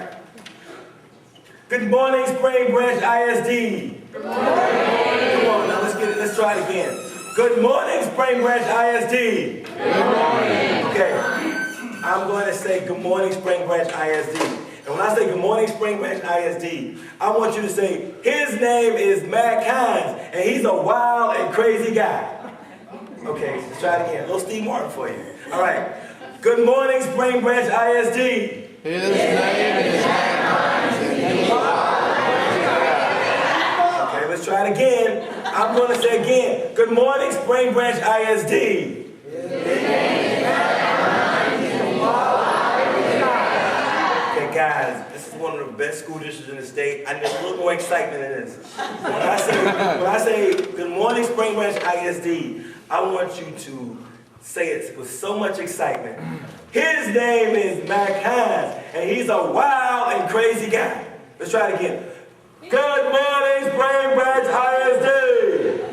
right. Good morning, Spring Branch ISD. Good morning. Come on, now let's try it again. Good morning, Spring Branch ISD. Good morning. Okay, I'm going to say good morning, Spring Branch ISD. And when I say good morning, Spring Branch ISD, I want you to say, his name is Mack Hines, and he's a wild and crazy guy. Okay, let's try it again. A little Steve Martin for you. All right. Good morning, Spring Branch ISD. His name is Mack Hines, and he's a wild and crazy guy. Okay, let's try it again. I'm going to say again, good morning, Spring Branch ISD. His name is Mack Hines, and he's a wild and crazy guy. Okay, guys, this is one of the best school districts in the state. I need a little more excitement in this. When I say good morning, Spring Branch ISD, I want you to say it with so much excitement. His name is Mack Hines, and he's a wild and crazy guy. Let's try it again. Good morning, Spring Branch ISD.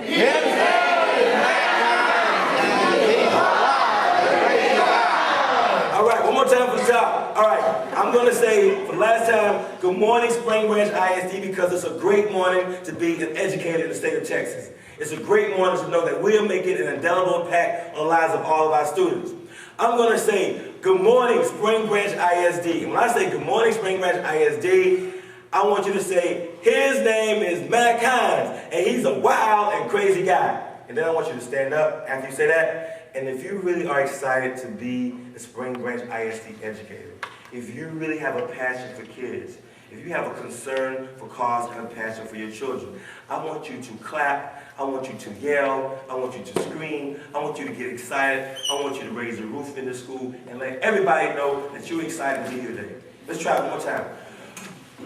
His name is Mack Hines, and he's a wild and crazy guy. All right, one more time for the top. All right, I'm going to say for the last time, good morning, Spring Branch ISD, because it's a great morning to be an educator in the state of Texas. It's a great morning to know that we are making an indelible impact on the lives of all of our students. I'm going to say, good morning, Spring Branch ISD. And when I say good morning, Spring Branch ISD, I want you to say, his name is Mack Hines, and he's a wild and crazy guy. And then I want you to stand up after you say that. And if you really are excited to be a Spring Branch ISD educator, if you really have a passion for kids, if you have a concern for cause and a passion for your children, I want you to clap, I want you to yell, I want you to scream, I want you to get excited, I want you to raise the roof in the school and let everybody know that you're excited to be here today. Let's try it one more time.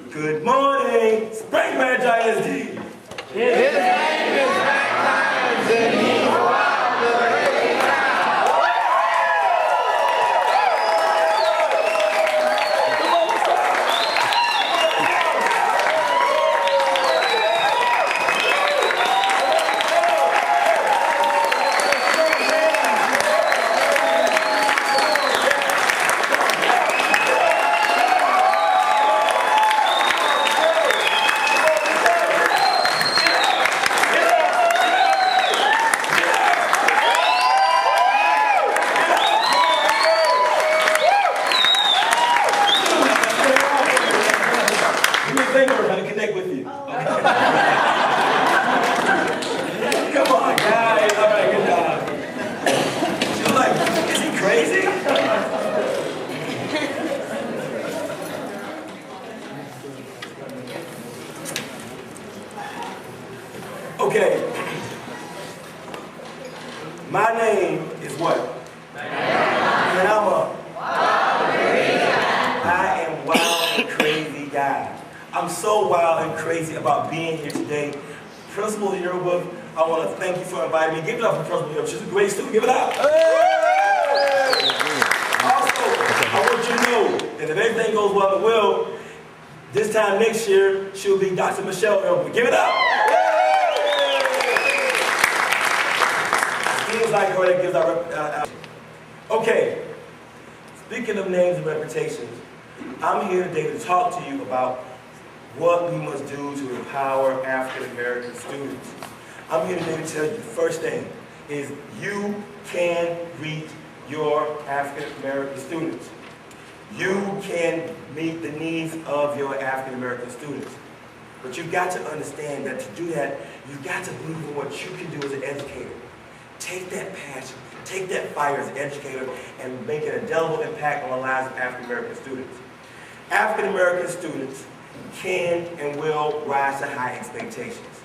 Good morning, Spring Branch ISD. His name is Mack Hines, and he's a wild and crazy guy. Connect with you. Come on, guys. All right, good job. She was like, is he crazy? Okay. My name is what? And I'm a wild and crazy guy. I am wild and crazy guy. I'm so wild and crazy about being here today. Principal Yearbook, I want to thank you for inviting me. Give it up for Principal Yearbook. She's a great student. Give it up. Also, I want you to know that if everything goes well and will, this time next year, she'll be Dr. Michelle Yearbook. Give it up. Seems like her that gives our okay. Speaking of names and reputations, I'm here today to talk to you about what we must do to empower African American students. I'm here today to tell you the first thing is you can reach your African American students. You can meet the needs of your African American students. But you've got to understand that to do that, you've got to believe in what you can do as an educator. Take that passion, take that fire as an educator, and make an indelible impact on the lives of African American students. African American students can and will rise to high expectations.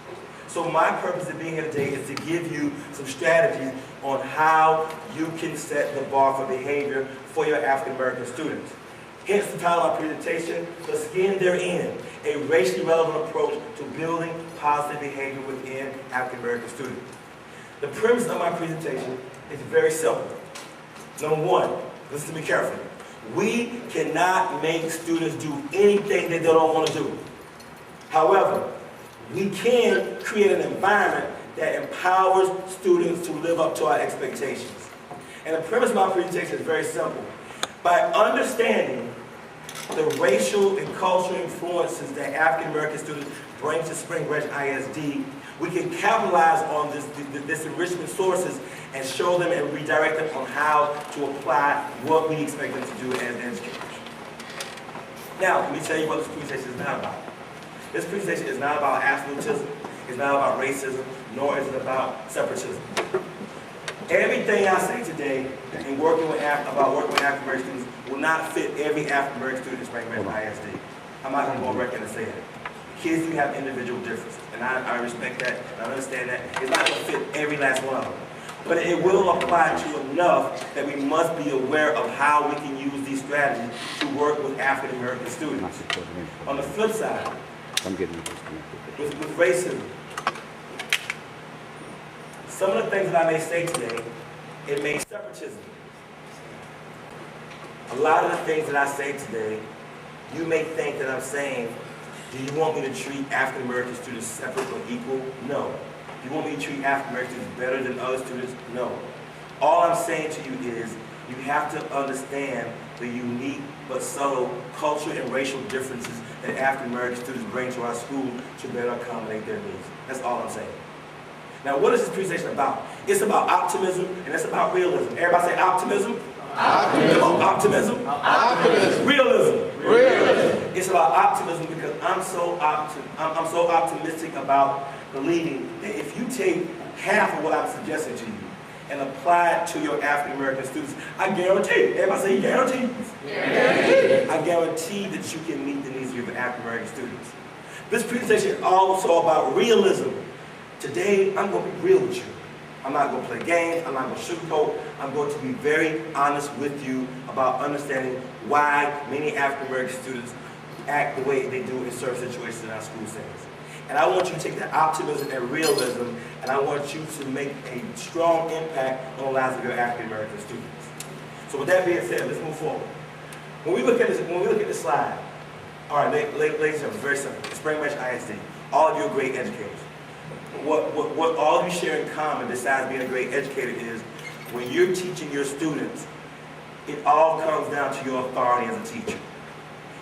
So my purpose of being here today is to give you some strategies on how you can set the bar for behavior for your African American students. Hence the title of my presentation, The Skin They're In, a racially relevant approach to building positive behavior within African American students. The premise of my presentation is very simple. Number one, listen to me carefully. We cannot make students do anything that they don't want to do. However, we can create an environment that empowers students to live up to our expectations. And the premise of my presentation is very simple. By understanding the racial and cultural influences that African American students bring to Spring Branch ISD, we can capitalize on this enrichment sources and show them and redirect them on how to apply what we expect them to do as educators. Now, let me tell you what this presentation is not about. This presentation is not about absolutism, it's not about racism, nor is it about separatism. Everything I say today in working with African American students will not fit every African American student in Spring Branch ISD. I'm not going to go on record and say that. Kids do have individual differences, and I respect that, and I understand that. It's not going to fit every last one of them. But it will apply to enough that we must be aware of how we can use these strategies to work with African American students. On the flip side, with racism, some of the things that I may say today, it may be separatism. A lot of the things that I say today, you may think that I'm saying, do you want me to treat African American students separate or equal? No. Do you want me to treat African American students better than other students? No. All I'm saying to you is, you have to understand the unique but subtle cultural and racial differences that African American students bring to our school to better accommodate their needs. That's all I'm saying. Now, what is this presentation about? It's about optimism and it's about realism. Everybody say optimism. Optimism. Come on, optimism. Optimism. Realism. Realism. It's about optimism because I'm so optimistic about believing that if you take half of what I'm suggesting to you and apply it to your African American students, I guarantee, everybody say guarantee. Guarantee. I guarantee that you can meet the needs of your African American students. This presentation is also about realism. Today, I'm going to be real with you. I'm not going to play games. I'm not going to sugarcoat. I'm going to be very honest with you about understanding why many African American students act the way they do in certain situations in our school settings. And I want you to take that optimism and realism, and I want you to make a strong impact on the lives of your African American students. So with that being said, let's move forward. When we look at this slide, all right, ladies and gentlemen, very simple. Spring Branch ISD, all of you are great educators. What all of you share in common besides being a great educator is when you're teaching your students, it all comes down to your authority as a teacher.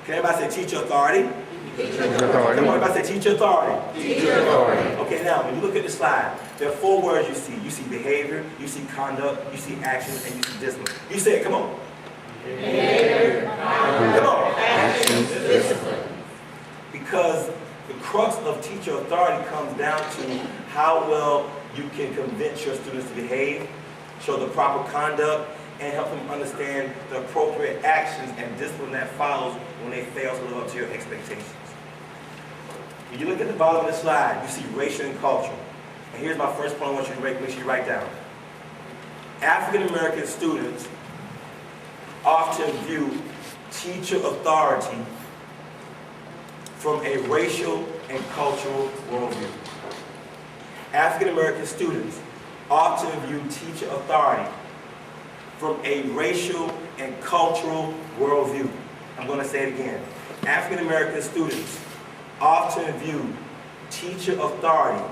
Can everybody say teacher authority? Teacher authority. Come on, everybody say teacher authority. Teacher authority. Okay, now when you look at the slide, there are 4 words you see. You see behavior, you see conduct, you see action, and you see discipline. You say it, come on. Behavior, conduct, come on. Action, discipline. Because the crux of teacher authority comes down to how well you can convince your students to behave, show the proper conduct, and help them understand the appropriate actions and discipline that follows when they fail to live up to your expectations. When you look at the bottom of the slide, you see racial and cultural. And here's my first point I want you to make sure you write down. African American students often view teacher authority from a racial and cultural worldview. African American students often view teacher authority from a racial and cultural worldview. I'm going to say it again. African American students often view teacher authority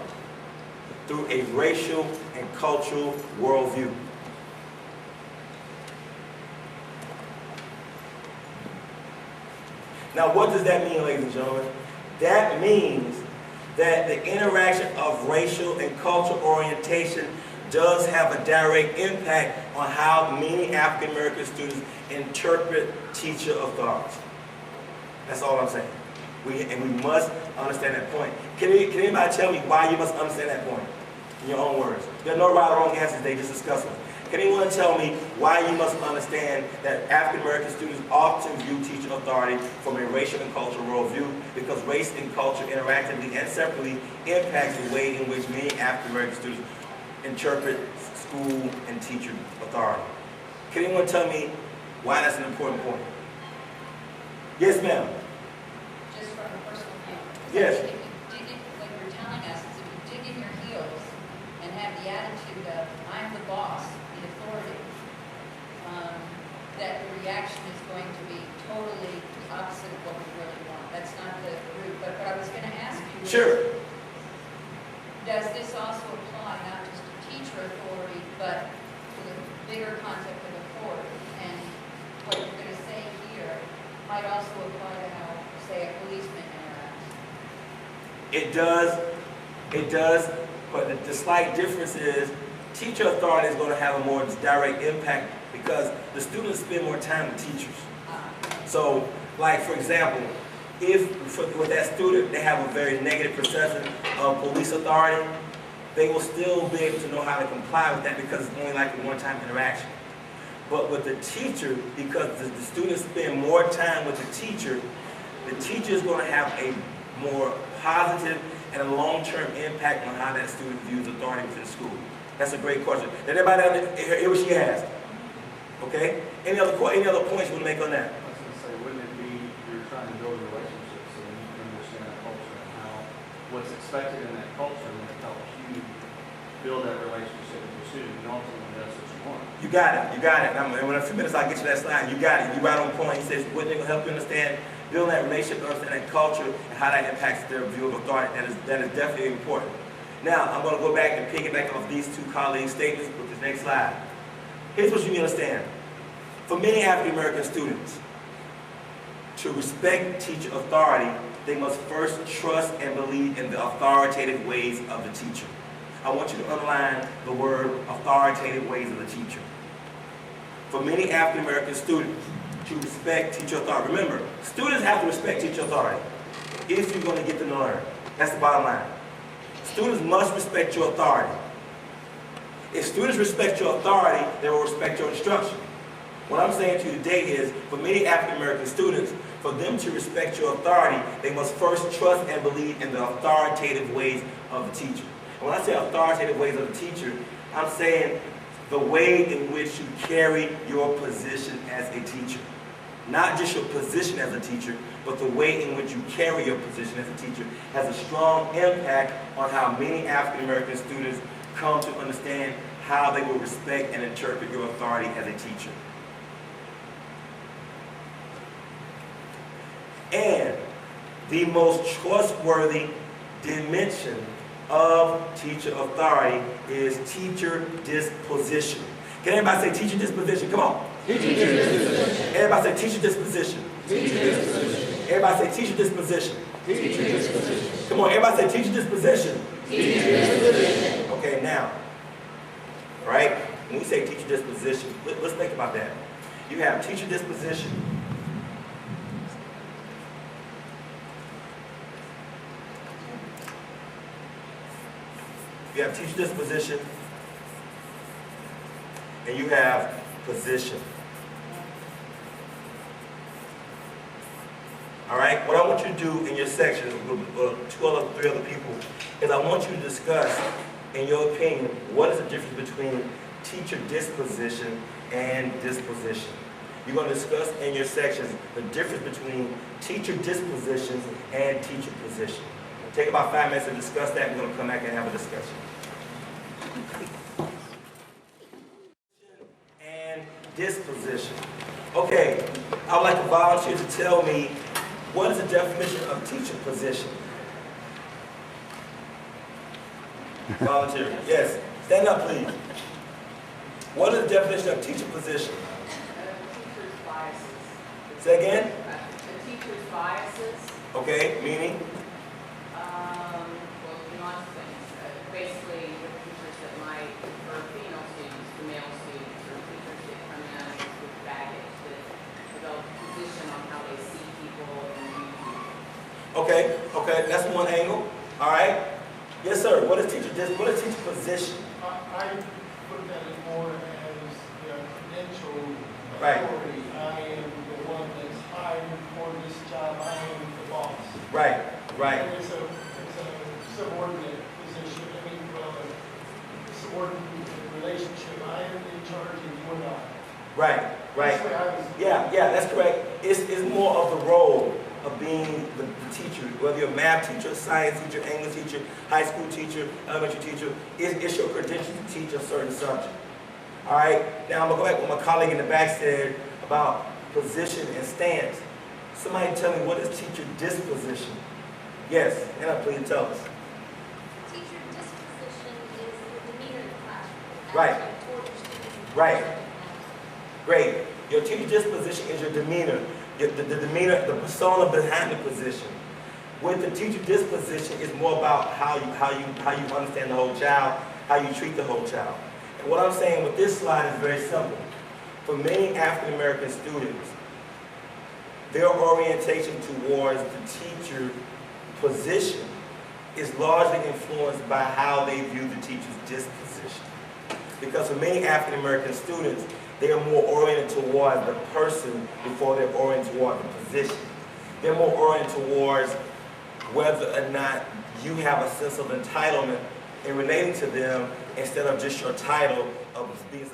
through a racial and cultural worldview. Now, what does that mean, ladies and gentlemen? That means that the interaction of racial and cultural orientation does have a direct impact on how many African American students interpret teacher authority. That's all I'm saying. And we must understand that point. Can anybody tell me why you must understand that point? In your own words. There are no right or wrong answers, they just discuss them. Can anyone tell me why you must understand that African American students often view teacher authority from a racial and cultural worldview? Because race and culture interactively and separately impacts the way in which many African American students interpret school and teacher authority. Can anyone tell me why that's an important point? Yes, ma'am. Just from a personal view. Yes. If you dig in, what you're telling us is if you dig in your heels and have the attitude of, I'm the boss, the authority, that the reaction is going to be totally opposite of what we really want. That's not the route. But what I was going to ask you Sure. Does this also apply not just to teacher authority, but to the bigger concept of authority? And what you're going to say here might also It does, but the slight difference is teacher authority is going to have a more direct impact because the students spend more time with teachers. So, like for example, with that student they have a very negative perception of police authority, they will still be able to know how to comply with that because it's only like a one-time interaction. But with the teacher, because the students spend more time with the teacher is going to have a more positive and a long-term impact on how that student views authority within school. That's a great question. Did everybody hear what she asked? Okay? Any other points you want to make on that? I was going to say, wouldn't it be you're trying to build a relationship so you can understand that culture and how what's expected in that culture and it helps you build that relationship with your student and ultimately that's what you want. You got it. And in a few minutes I'll get you that slide. You got it. You're right on point. He says, wouldn't it help you understand building that relationship, understand that culture, and how that impacts their view of authority? That is definitely important. Now, I'm going to go back and piggyback off these two colleagues' statements with this next slide. Here's what you need to understand. For many African American students, to respect teacher authority, they must first trust and believe in the authoritative ways of the teacher. I want you to underline the word authoritative ways of the teacher. For many African American students, to respect teacher authority. Remember, students have to respect teacher authority if you're going to get them to learn. That's the bottom line. Students must respect your authority. If students respect your authority, they will respect your instruction. What I'm saying to you today is, for many African American students, for them to respect your authority, they must first trust and believe in the authoritative ways of the teacher. And when I say authoritative ways of the teacher, I'm saying the way in which you carry your position as a teacher. Not just your position as a teacher, but the way in which you carry your position as a teacher has a strong impact on how many African American students come to understand how they will respect and interpret your authority as a teacher. And the most trustworthy dimension of teacher authority is teacher disposition. Can everybody say teacher disposition? Come on. Teacher disposition. Everybody say teacher disposition. Teacher disposition. Everybody say teacher disposition. Teacher disposition. Come on, everybody say teacher disposition. Teacher disposition. Okay, now, right? When we say teacher disposition, let's think about that. You have teacher disposition. You have teacher disposition, and you have position. All right? What I want you to do in your section, three other people, is I want you to discuss, in your opinion, what is the difference between teacher disposition and disposition. You're going to discuss in your sections the difference between teacher disposition and teacher position. Take about 5 minutes to discuss that. We're going to come back and have a discussion. And disposition. Okay, I would like to volunteer to tell me what is the definition of teacher position. Volunteer. Yes. Stand up, please. What is the definition of teacher position? Teacher's biases. Say again? The teacher's biases. Okay, meaning? Well, lots of things. Basically, with teachers that might prefer female students to male students, or teachers that come in with baggage that develop a position on how they see people and view people. Okay, that's one angle. All right. Yes, sir. What is teacher position? I put that in more as the credential Right. authority. I am the one that's hired for this job. I am the boss. Right. And it's a subordinate position. I mean, a subordinate relationship. I am in charge and you are not. Right. That's the way I was. Yeah, that's correct. It's more of the role of being the teacher, whether you're a math teacher, science teacher, English teacher, high school teacher, elementary teacher. It's your credential to teach a certain subject. All right. Now I'm gonna go back to what my colleague in the back said about position and stance. Somebody tell me, what is teacher disposition? Yes, and please tell us. Teacher disposition is the demeanor in the classroom. Right. Attitude toward your students. Right. Great. Your teacher disposition is your demeanor, the demeanor, the persona behind the position. With the teacher disposition, it's more about how you understand the whole child, how you treat the whole child. And what I'm saying with this slide is very simple. For many African American students, their orientation towards the teacher position is largely influenced by how they view the teacher's disposition. Because for many African American students, they are more oriented towards the person before they're oriented toward the position. They're more oriented towards whether or not you have a sense of entitlement in relating to them instead of just your title of being